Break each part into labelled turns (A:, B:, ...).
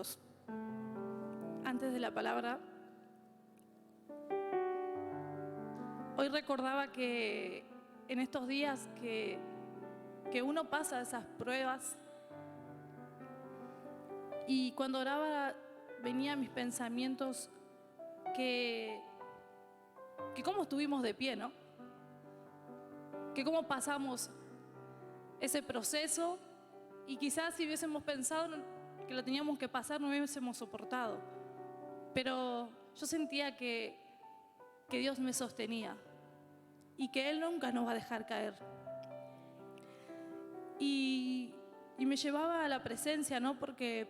A: versículos antes de la palabra. Hoy recordaba que en estos días que uno pasa esas pruebas, y cuando oraba venía a mis pensamientos que cómo estuvimos de pie, ¿no? Que cómo pasamos ese proceso, y quizás si hubiésemos pensado que lo teníamos que pasar no hubiésemos soportado. Pero yo sentía que Dios me sostenía y que Él nunca nos va a dejar caer. Y me llevaba a la presencia, ¿no? Porque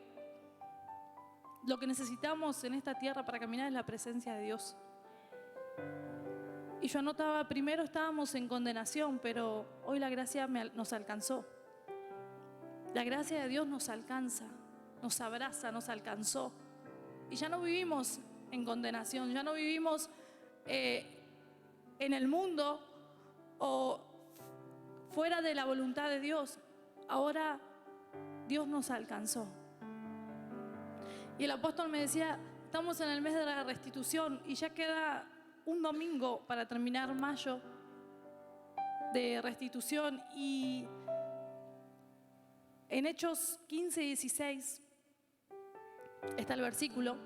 A: lo que necesitamos en esta tierra para caminar es la presencia de Dios. Y yo anotaba, primero estábamos en condenación, pero hoy la gracia nos alcanzó. La gracia de Dios nos alcanza, nos abraza, nos alcanzó. Y ya no vivimos en condenación, ya no vivimos en el mundo o fuera de la voluntad de Dios. Ahora Dios nos alcanzó. Y el apóstol me decía, estamos en el mes de la restitución y ya queda un domingo para terminar mayo de restitución. Y en Hechos 15 y 16 está el versículo.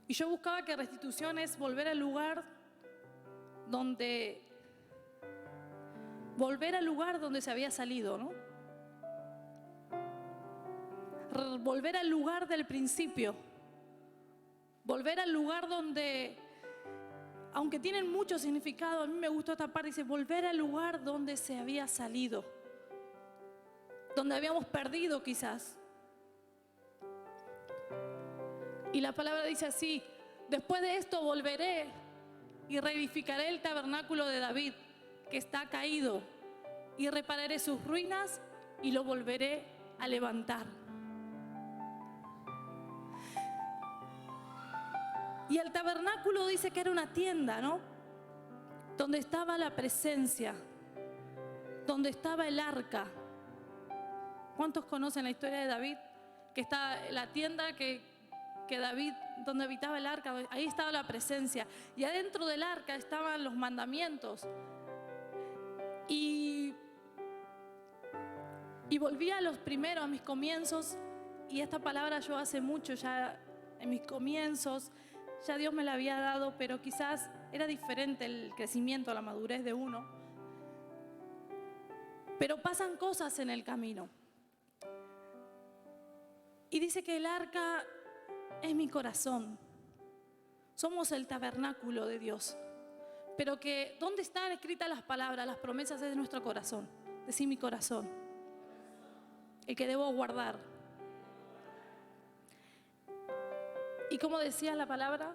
A: Y yo buscaba que restitución es volver al lugar donde se había salido, ¿no? Volver al lugar del principio. Volver al lugar donde, aunque tienen mucho significado, a mí me gustó esta parte, dice, volver al lugar donde se había salido, donde habíamos perdido quizás. Y la palabra dice así, después de esto volveré y reedificaré el tabernáculo de David, que está caído, y repararé sus ruinas y lo volveré a levantar. Y el tabernáculo dice que era una tienda, ¿no? Donde estaba la presencia, donde estaba el arca. ¿Cuántos conocen la historia de David? Que está la tienda que David, donde habitaba el arca, ahí estaba la presencia. Y adentro del arca estaban los mandamientos. Y volví a mis comienzos, y esta palabra yo hace mucho ya en mis comienzos, ya Dios me la había dado, pero quizás era diferente el crecimiento, la madurez de uno. Pero pasan cosas en el camino. Y dice que el arca es mi corazón. Somos el tabernáculo de Dios. Pero que, ¿dónde están escritas las palabras, las promesas? Es de nuestro corazón. Decí mi corazón. El que debo guardar. Y como decía la palabra,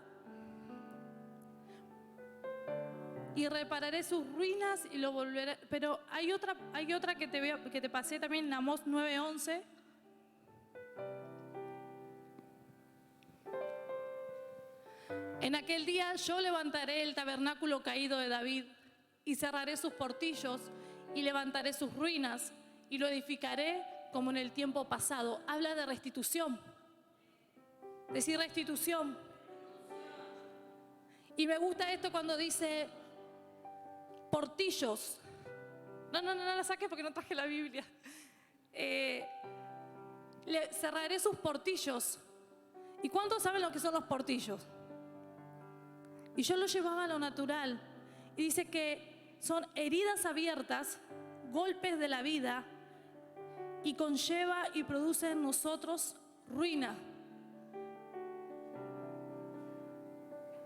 A: y repararé sus ruinas y lo volveré. Pero hay otra que te pasé también en Amós 9:11. En aquel día yo levantaré el tabernáculo caído de David y cerraré sus portillos y levantaré sus ruinas y lo edificaré como en el tiempo pasado. Habla de restitución. Decir restitución. Y me gusta esto cuando dice portillos. No la saques porque no traje la Biblia. Cerraré sus portillos. ¿Y cuántos saben lo que son los portillos? Y yo lo llevaba a lo natural. Y dice que son heridas abiertas, golpes de la vida, y conlleva y produce en nosotros ruina.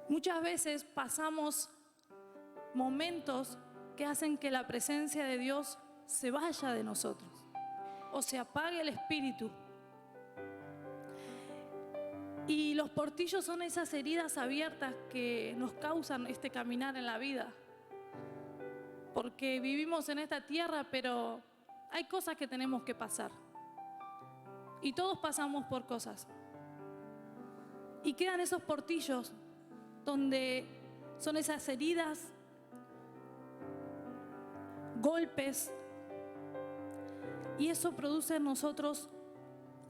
A: Muchas veces pasamos momentos que hacen que la presencia de Dios se vaya de nosotros o se apague el espíritu. Y los portillos son esas heridas abiertas que nos causan este caminar en la vida. Porque vivimos en esta tierra, pero hay cosas que tenemos que pasar. Y todos pasamos por cosas. Y quedan esos portillos donde son esas heridas, golpes, y eso produce en nosotros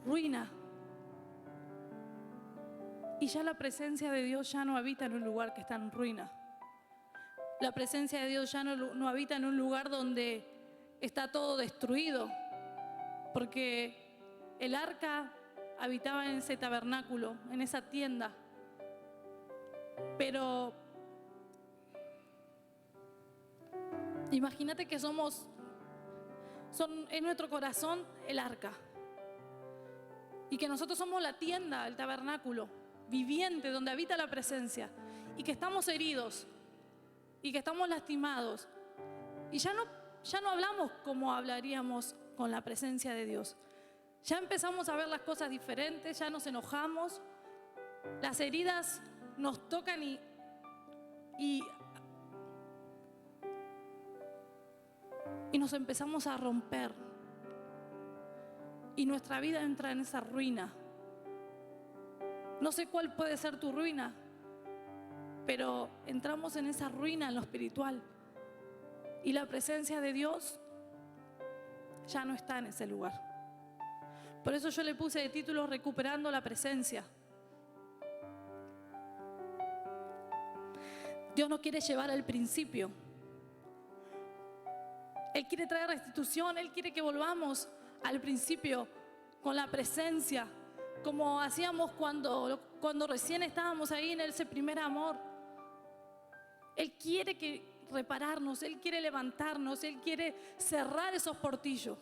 A: ruina. Y ya la presencia de Dios ya no habita en un lugar que está en ruina. La presencia de Dios ya no habita en un lugar donde está todo destruido. Porque el arca habitaba en ese tabernáculo, en esa tienda. Pero imagínate que es nuestro corazón el arca. Y que nosotros somos la tienda, el tabernáculo viviente donde habita la presencia. Y que estamos heridos. Y que estamos lastimados. Y ya no hablamos como hablaríamos con la presencia de Dios. Ya empezamos a ver las cosas diferentes, ya nos enojamos. Las heridas nos tocan y nos empezamos a romper. Y nuestra vida entra en esa ruina. No sé cuál puede ser tu ruina, pero entramos en esa ruina en lo espiritual. Y la presencia de Dios ya no está en ese lugar. Por eso yo le puse de título Recuperando la presencia. Dios nos quiere llevar al principio. Él quiere traer restitución, Él quiere que volvamos al principio con la presencia, como hacíamos cuando recién estábamos ahí en ese primer amor. Él quiere repararnos, Él quiere levantarnos, Él quiere cerrar esos portillos.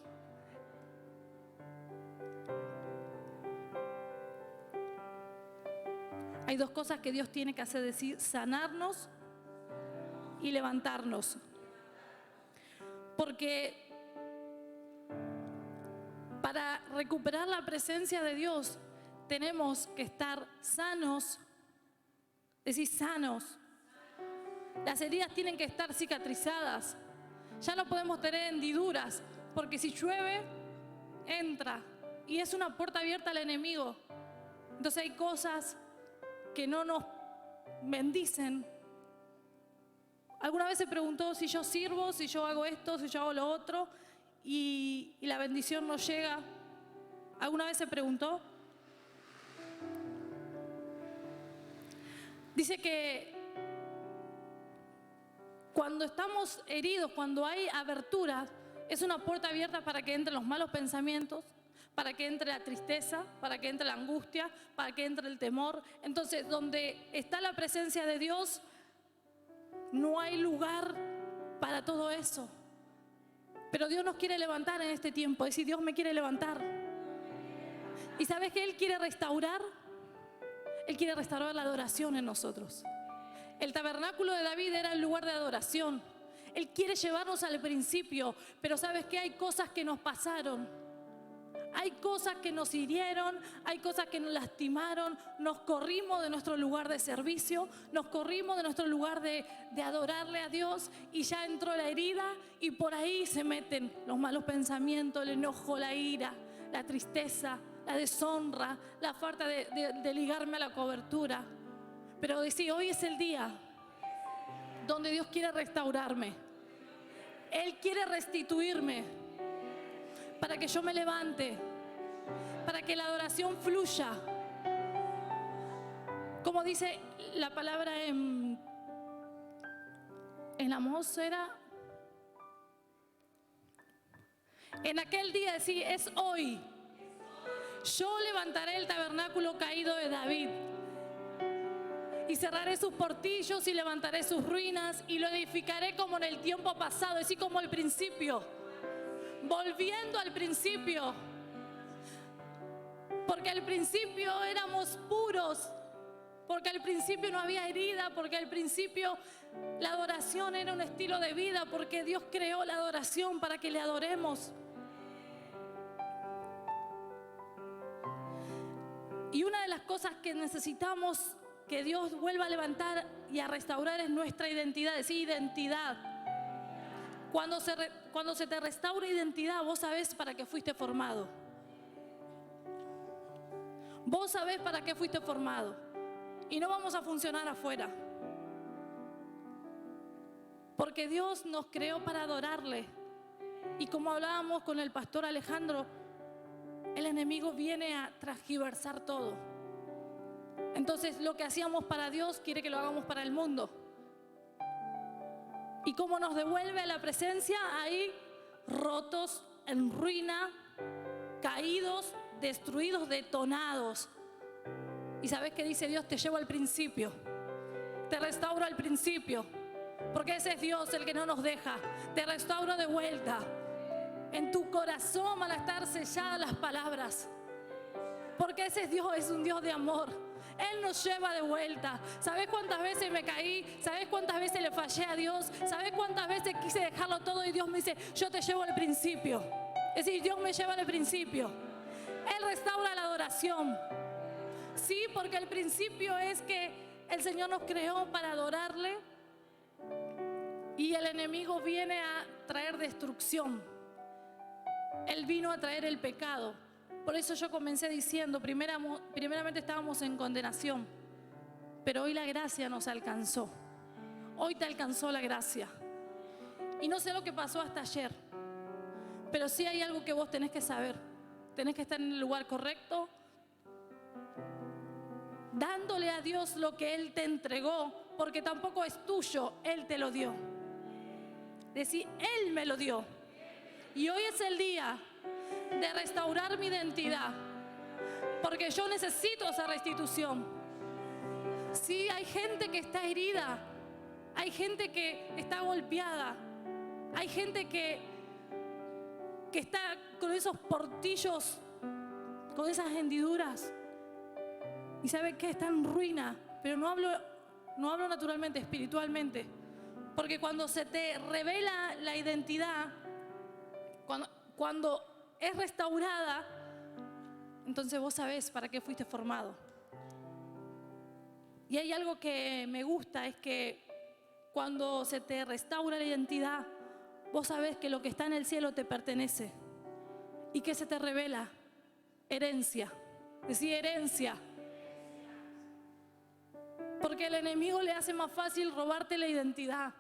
A: Hay dos cosas que Dios tiene que hacer, decir, sanarnos y levantarnos. Porque para recuperar la presencia de Dios tenemos que estar sanos, decir sanos. Las heridas tienen que estar cicatrizadas. Ya no podemos tener hendiduras, porque si llueve, entra. Y es una puerta abierta al enemigo. Entonces hay cosas que no nos bendicen. Alguna vez se preguntó si yo sirvo, si yo hago esto, si yo hago lo otro, y la bendición no llega. ¿Alguna vez se preguntó? Dice que cuando estamos heridos, cuando hay aberturas, es una puerta abierta para que entren los malos pensamientos, para que entre la tristeza, para que entre la angustia, para que entre el temor. Entonces, donde está la presencia de Dios, no hay lugar para todo eso. Pero Dios nos quiere levantar en este tiempo. Es decir, Dios me quiere levantar. ¿Y sabes qué Él quiere restaurar? Él quiere restaurar la adoración en nosotros. El tabernáculo de David era el lugar de adoración. Él quiere llevarnos al principio, pero ¿sabes qué? Hay cosas que nos pasaron. Hay cosas que nos hirieron, hay cosas que nos lastimaron. Nos corrimos de nuestro lugar de servicio, nos corrimos de nuestro lugar de adorarle a Dios, y ya entró la herida y por ahí se meten los malos pensamientos, el enojo, la ira, la tristeza, la deshonra, la falta de ligarme a la cobertura. Pero decir, hoy es el día donde Dios quiere restaurarme. Él quiere restituirme para que yo me levante, para que la adoración fluya. Como dice la palabra en Amós, en aquel día decir, es hoy. Yo levantaré el tabernáculo caído de David y cerraré sus portillos y levantaré sus ruinas y lo edificaré como en el tiempo pasado, así como al principio, volviendo al principio, porque al principio éramos puros, porque al principio no había herida, porque al principio la adoración era un estilo de vida, porque Dios creó la adoración para que le adoremos. Y una de las cosas que necesitamos que Dios vuelva a levantar y a restaurar es nuestra identidad, es decir, identidad. Cuando se te restaura identidad, vos sabés para qué fuiste formado. Vos sabés para qué fuiste formado. Y no vamos a funcionar afuera. Porque Dios nos creó para adorarle. Y como hablábamos con el pastor Alejandro, el enemigo viene a transgiversar todo. Entonces lo que hacíamos para Dios quiere que lo hagamos para el mundo. ¿Y cómo nos devuelve a la presencia? Ahí rotos, en ruina, caídos, destruidos, detonados. ¿Y sabes qué dice Dios? Te llevo al principio, te restauro al principio, porque ese es Dios el que no nos deja. Te restauro de vuelta. En tu corazón van a estar selladas las palabras, porque ese Dios es un Dios de amor. Él nos lleva de vuelta. ¿Sabes cuántas veces me caí? ¿Sabes cuántas veces le fallé a Dios? ¿Sabes cuántas veces quise dejarlo todo y Dios me dice, yo te llevo al principio? Es decir, Dios me lleva al principio. Él restaura la adoración. Sí, porque el principio es que el Señor nos creó para adorarle y el enemigo viene a traer destrucción. Él vino a traer el pecado. Por eso yo comencé diciendo, primeramente estábamos en condenación, pero hoy la gracia nos alcanzó. Hoy te alcanzó la gracia. Y no sé lo que pasó hasta ayer, pero sí hay algo que vos tenés que saber. Tenés que estar en el lugar correcto, dándole a Dios lo que Él te entregó, porque tampoco es tuyo, Él te lo dio. Decir, Él me lo dio. Y hoy es el día de restaurar mi identidad, porque yo necesito esa restitución. Sí, hay gente que está herida, hay gente que está golpeada, hay gente que está con esos portillos, con esas hendiduras, y sabe que está en ruina. Pero no hablo naturalmente, espiritualmente, porque cuando se te revela la identidad, cuando es restaurada, entonces vos sabés para qué fuiste formado. Y hay algo que me gusta, es que cuando se te restaura la identidad, vos sabés que lo que está en el cielo te pertenece. ¿Y que se te revela? Herencia. Decir herencia. Porque el enemigo le hace más fácil robarte la identidad,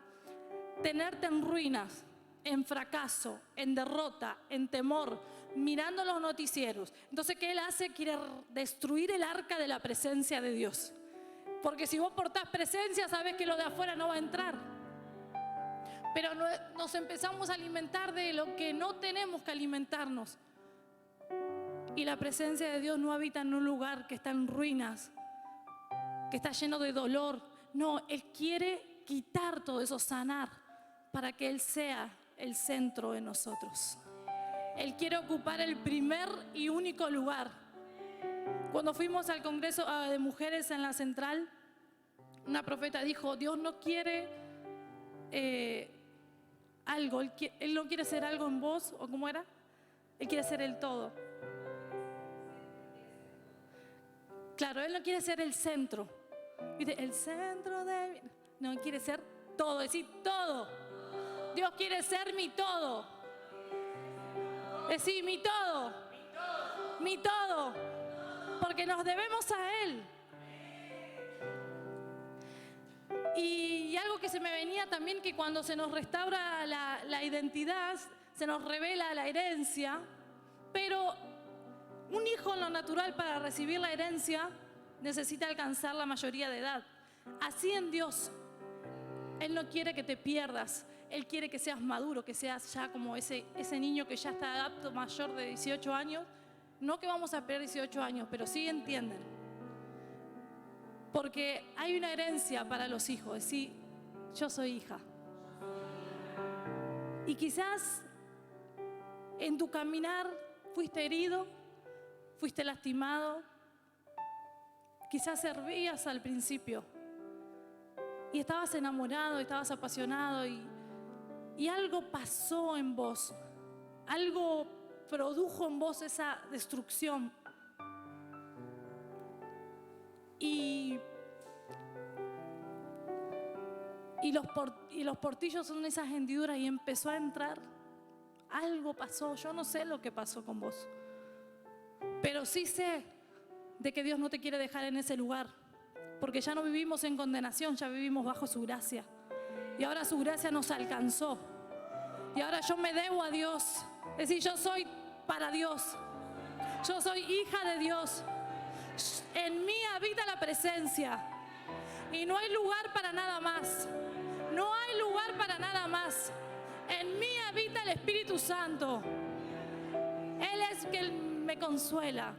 A: tenerte en ruinas, en fracaso, en derrota, en temor, mirando los noticieros. Entonces, ¿qué él hace? Quiere destruir el arca de la presencia de Dios. Porque si vos portás presencia, sabes que lo de afuera no va a entrar. Pero nos empezamos a alimentar de lo que no tenemos que alimentarnos. Y la presencia de Dios no habita en un lugar que está en ruinas, que está lleno de dolor. No, Él quiere quitar todo eso, sanar, para que Él sea el centro de nosotros. Él quiere ocupar el primer y único lugar. Cuando fuimos al Congreso de Mujeres en la Central, una profeta dijo, Dios no quiere algo, Él no quiere ser algo en vos, ¿o cómo era? Él quiere ser el todo. Claro, Él no quiere ser el centro. ¿Viste? El centro de... No, Él quiere ser todo, decir todo. Dios quiere ser mi todo. Decir mi todo. Mi todo. Porque nos debemos a Él. Y algo que se me venía también, que cuando se nos restaura la identidad, se nos revela la herencia. Pero un hijo en lo natural, para recibir la herencia, necesita alcanzar la mayoría de edad. Así en Dios, Él no quiere que te pierdas. Él quiere que seas maduro, que seas ya como ese niño que ya está apto, mayor de 18 años. No que vamos a perder 18 años, pero sí entienden. Porque hay una herencia para los hijos. Decir, yo soy hija. Y quizás en tu caminar fuiste herido, fuiste lastimado. Quizás servías al principio y estabas enamorado, estabas apasionado y algo pasó en vos, algo produjo en vos esa destrucción. Y los portillos son esas hendiduras y empezó a entrar. Algo pasó, yo no sé lo que pasó con vos, pero sí sé de que Dios no te quiere dejar en ese lugar, porque ya no vivimos en condenación, ya vivimos bajo su gracia. Y ahora su gracia nos alcanzó. Y ahora yo me debo a Dios. Es decir, yo soy para Dios. Yo soy hija de Dios. En mí habita la presencia. Y no hay lugar para nada más. No hay lugar para nada más. En mí habita el Espíritu Santo. Él es quien me consuela.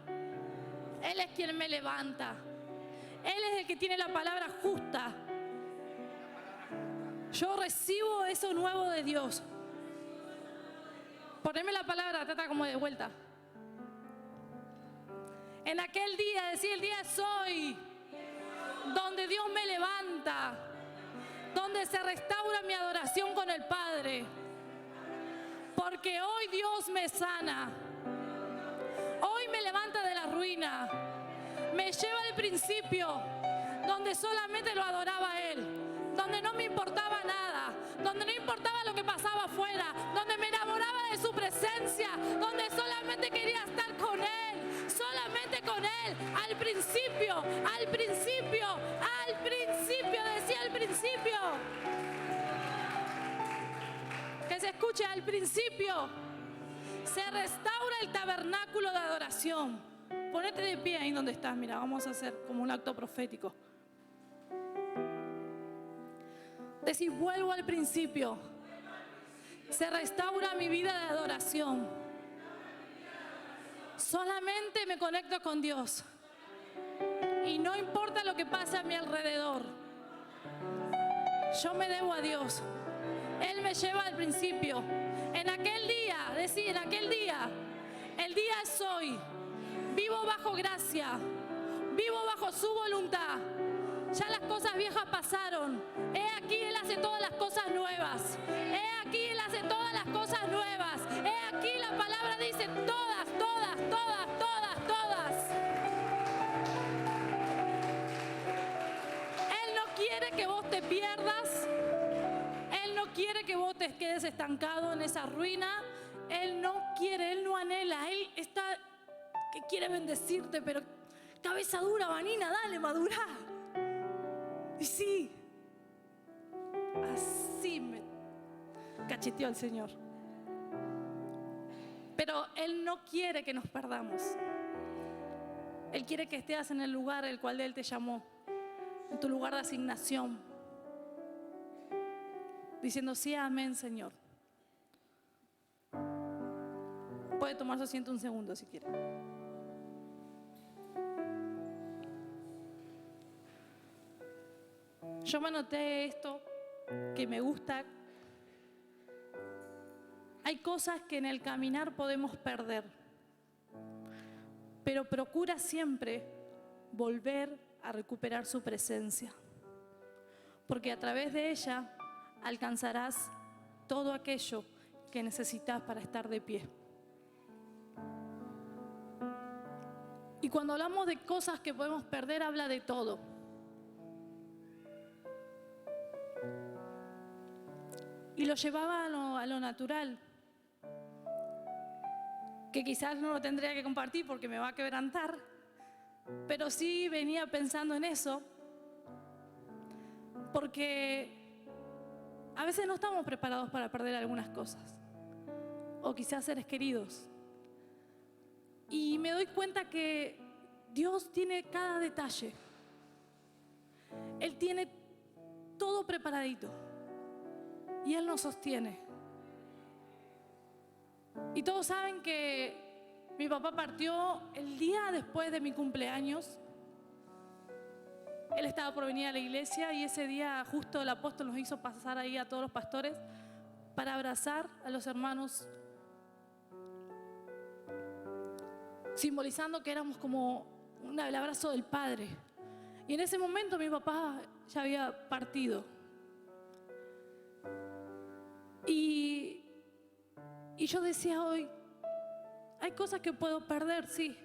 A: Él es quien me levanta. Él es el que tiene la palabra justa. Yo recibo eso nuevo de Dios. Poneme la palabra, trata como de vuelta. En aquel día, decía el día es hoy, donde Dios me levanta, donde se restaura mi adoración con el Padre. Porque hoy Dios me sana. Hoy me levanta de la ruina. Me lleva al principio, donde solamente lo adoraba a Él, donde no me importaba nada, donde no importaba lo que pasaba afuera, donde me enamoraba de su presencia, donde solamente quería estar con Él, solamente con Él, al principio, al principio, al principio, decía al principio. Que se escuche al principio. Se restaura el tabernáculo de adoración. Ponete de pie ahí donde estás. Mira, vamos a hacer como un acto profético. Decir, vuelvo al principio. Se restaura mi vida de adoración. Solamente me conecto con Dios. Y no importa lo que pase a mi alrededor. Yo me debo a Dios. Él me lleva al principio. En aquel día, decir, en aquel día, el día es hoy. Vivo bajo gracia. Vivo bajo su voluntad. Ya las cosas viejas pasaron. He aquí Él hace todas las cosas nuevas. He aquí Él hace todas las cosas nuevas. He aquí la palabra dice todas, todas, todas, todas, todas. Él no quiere que vos te pierdas. Él no quiere que vos te quedes estancado en esa ruina. Él no quiere, Él no anhela. Él está que quiere bendecirte, pero cabeza dura, Vanina, dale, madura. Y sí, así me cacheteó el Señor. Pero Él no quiere que nos perdamos. Él quiere que estés en el lugar el cual Él te llamó, en tu lugar de asignación, diciendo sí, amén, Señor. Puede tomar su asiento un segundo si quiere. Yo me anoté esto que me gusta. Hay cosas que en el caminar podemos perder, pero procura siempre volver a recuperar su presencia, porque a través de ella alcanzarás todo aquello que necesitas para estar de pie. Y cuando hablamos de cosas que podemos perder, habla de todo. Y lo llevaba a lo natural, que quizás no lo tendría que compartir porque me va a quebrantar, pero sí venía pensando en eso, porque a veces no estamos preparados para perder algunas cosas, o quizás seres queridos. Y me doy cuenta que Dios tiene cada detalle. Él tiene todo preparadito. Y Él nos sostiene. Y todos saben que mi papá partió el día después de mi cumpleaños. Él estaba por venir a la iglesia y ese día justo el apóstol nos hizo pasar ahí a todos los pastores para abrazar a los hermanos, simbolizando que éramos como el abrazo del Padre. Y en ese momento mi papá ya había partido. Y yo decía hoy, hay cosas que puedo perder, sí,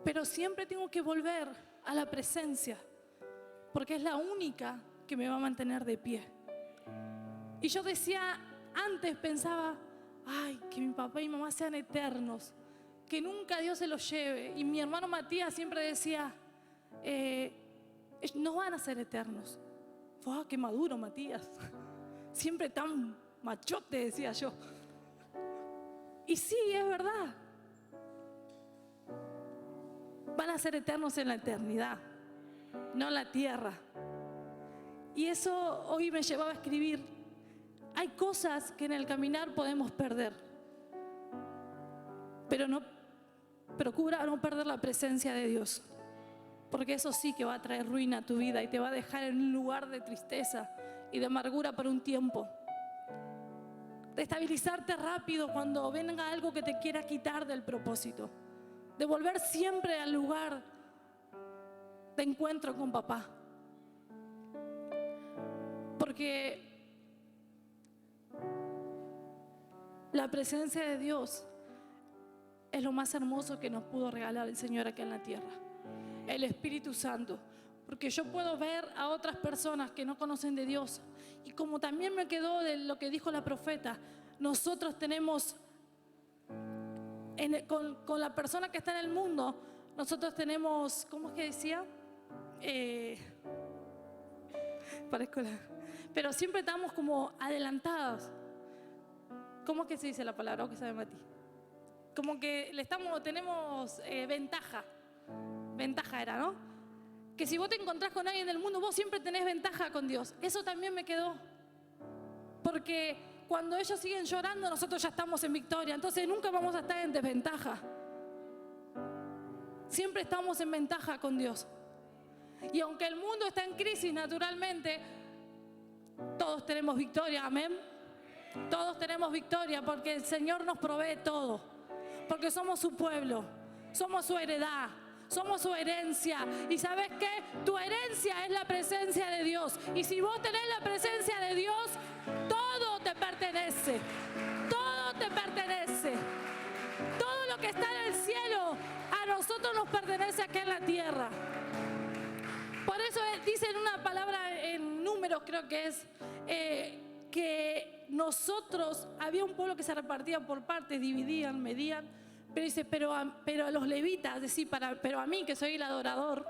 A: pero siempre tengo que volver a la presencia, porque es la única que me va a mantener de pie. Y yo decía, antes pensaba, ay, que mi papá y mi mamá sean eternos, que nunca Dios se los lleve. Y mi hermano Matías siempre decía, no van a ser eternos. ¡Wow, qué maduro, Matías! Siempre tan machote, decía yo. Y sí, es verdad. van a ser eternos en la eternidad, no en la tierra. Y eso hoy me llevaba a escribir. Hay cosas que en el caminar podemos perder, pero no procura no perder la presencia de Dios, porque eso sí que va a traer ruina a tu vida y te va a dejar en un lugar de tristeza y de amargura por un tiempo. De estabilizarte rápido cuando venga algo que te quiera quitar del propósito. De volver siempre al lugar de encuentro con papá. Porque la presencia de Dios es lo más hermoso que nos pudo regalar el Señor aquí en la tierra. El Espíritu Santo. Porque yo puedo ver a otras personas que no conocen de Dios. Y como también me quedó de lo que dijo la profeta, nosotros tenemos, con la persona que está en el mundo, nosotros tenemos, ¿cómo es que decía? Pero siempre estamos como adelantados. ¿Cómo es que se dice la palabra? ¿O qué sabe Mati? Como que tenemos ventaja. Ventaja era, ¿no? Que si vos te encontrás con alguien del mundo, vos siempre tenés ventaja con Dios. Eso también me quedó. Porque cuando ellos siguen llorando, nosotros ya estamos en victoria. Entonces nunca vamos a estar en desventaja. Siempre estamos en ventaja con Dios. Y aunque el mundo está en crisis naturalmente, todos tenemos victoria, amén. Todos tenemos victoria porque el Señor nos provee todo. Porque somos su pueblo, somos su heredad. Somos su herencia. ¿Y sabes qué? Tu herencia es la presencia de Dios. Y si vos tenés la presencia de Dios, todo te pertenece. Todo te pertenece. Todo lo que está en el cielo a nosotros nos pertenece aquí en la tierra. Por eso dice en una palabra en Números, creo que es, que nosotros, había un pueblo que se repartía por partes, dividían, medían. Pero dice, pero a los levitas, es decir, pero a mí que soy el adorador,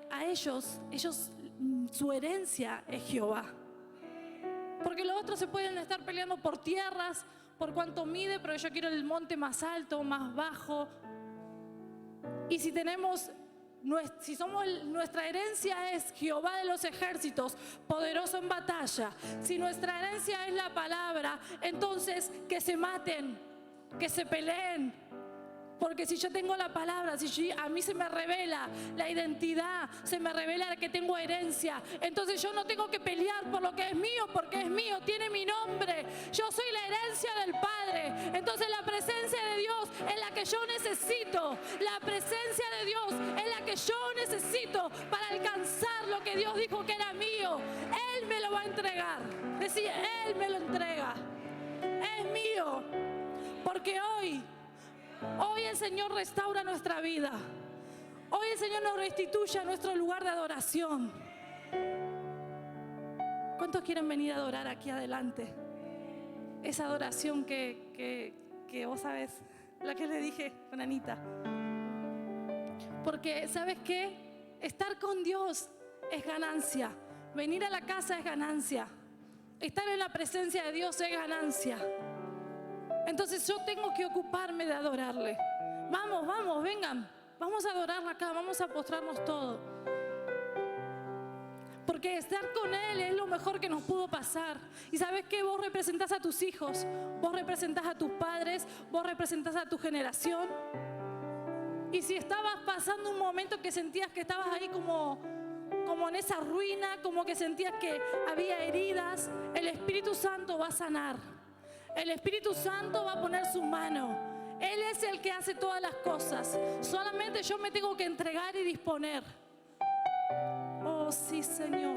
A: a ellos, su herencia es Jehová. Porque los otros se pueden estar peleando por tierras, por cuánto mide, pero yo quiero el monte más alto, más bajo. Y si nuestra herencia es Jehová de los ejércitos, poderoso en batalla, si nuestra herencia es la palabra, entonces que se maten, que se peleen. Porque si yo tengo la palabra, a mí se me revela la identidad, se me revela que tengo herencia, entonces yo no tengo que pelear por lo que es mío, porque es mío, tiene mi nombre. Yo soy la herencia del Padre. Entonces la presencia de Dios es la que yo necesito. La presencia de Dios es la que yo necesito para alcanzar lo que Dios dijo que era mío. Él me lo va a entregar. Decía, Él me lo entrega. Es mío. Porque hoy el Señor restaura nuestra vida. Hoy el Señor nos restituye a nuestro lugar de adoración. ¿Cuántos quieren venir a adorar aquí adelante? Esa adoración que vos sabés, la que le dije con Anita. Porque ¿sabes qué? Estar con Dios es ganancia. Venir a la casa es ganancia. Estar en la presencia de Dios es ganancia. Entonces yo tengo que ocuparme de adorarle. Vamos, vengan. Vamos a adorarla acá, vamos a postrarnos todos. Porque estar con Él es lo mejor que nos pudo pasar. Y ¿sabes qué? Vos representás a tus hijos, vos representás a tus padres, vos representás a tu generación. Y si estabas pasando un momento que sentías que estabas ahí como en esa ruina, como que sentías que había heridas, el Espíritu Santo va a sanar. El Espíritu Santo va a poner su mano. Él es el que hace todas las cosas. Solamente yo me tengo que entregar y disponer. Oh, sí, Señor.